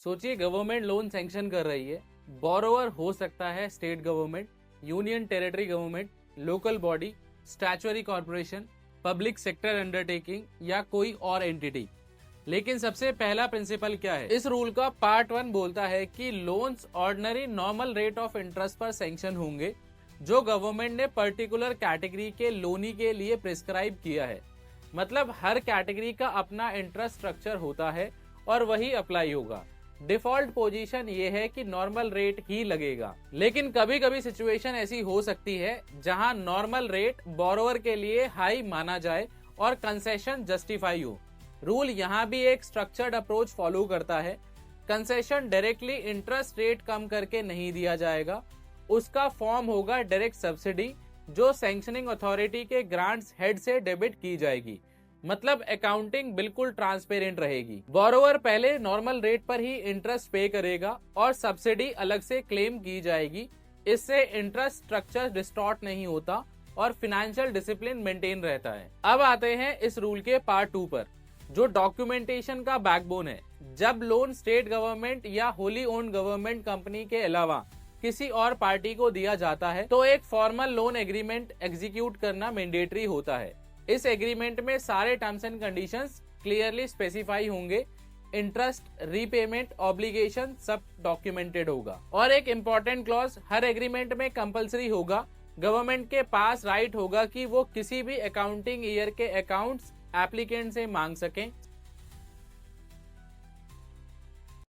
सोचिए government loan sanction कर रही है, बोरोवर हो सकता है state government, union territory government, local body, statutory corporation, public sector undertaking या कोई और एंटिटी। लेकिन सबसे पहला प्रिंसिपल क्या है? इस रूल का पार्ट 1 बोलता है कि loans ordinary normal rate of interest पर सैंक्शन होंगे जो गवर्नमेंट ने पर्टिकुलर कैटेगरी के लोनी के लिए प्रिस्क्राइब किया है। मतलब हर कैटेगरी का अपना इंटरेस्ट स्ट्रक्चर होता है और वही अप्लाई होगा। डिफॉल्ट पोजीशन ये है कि नॉर्मल रेट ही लगेगा, लेकिन कभी कभी सिचुएशन ऐसी हो सकती है जहां नॉर्मल रेट बोरोवर के लिए हाई माना जाए और कंसेशन जस्टिफाई हो। रूल यहाँ भी एक स्ट्रक्चर्ड अप्रोच फॉलो करता है। कंसेशन डायरेक्टली इंटरेस्ट रेट कम करके नहीं दिया जाएगा, उसका फॉर्म होगा डायरेक्ट सब्सिडी जो सैंक्शनिंग अथॉरिटी के ग्रांट्स हेड से डेबिट की जाएगी। मतलब अकाउंटिंग बिल्कुल ट्रांसपेरेंट रहेगी। बोरोवर पहले नॉर्मल रेट पर ही इंटरेस्ट पे करेगा और सब्सिडी अलग से क्लेम की जाएगी। इससे इंटरेस्ट स्ट्रक्चर डिस्टॉर्ट नहीं होता और फाइनेंशियल डिसिप्लिन मेंटेन रहता है। अब आते हैं इस रूल के पार्ट 2 पर, जो डॉक्यूमेंटेशन का बैकबोन है। जब लोन स्टेट गवर्नमेंट या होली ओन्ड गवर्नमेंट कंपनी के अलावा किसी और पार्टी को दिया जाता है तो एक फॉर्मल लोन एग्रीमेंट एग्जीक्यूट करना मैंडेटरी होता है। इस एग्रीमेंट में सारे terms and conditions clearly specify होंगे। इंटरेस्ट, रीपेमेंट, ऑब्लिगेशन सब डॉक्यूमेंटेड होगा। और एक इम्पोर्टेंट क्लॉज हर एग्रीमेंट में कंपलसरी होगा। गवर्नमेंट के पास राइट होगा कि वो किसी भी अकाउंटिंग ईयर के अकाउंट्स एप्लीकेंट से मांग सकें।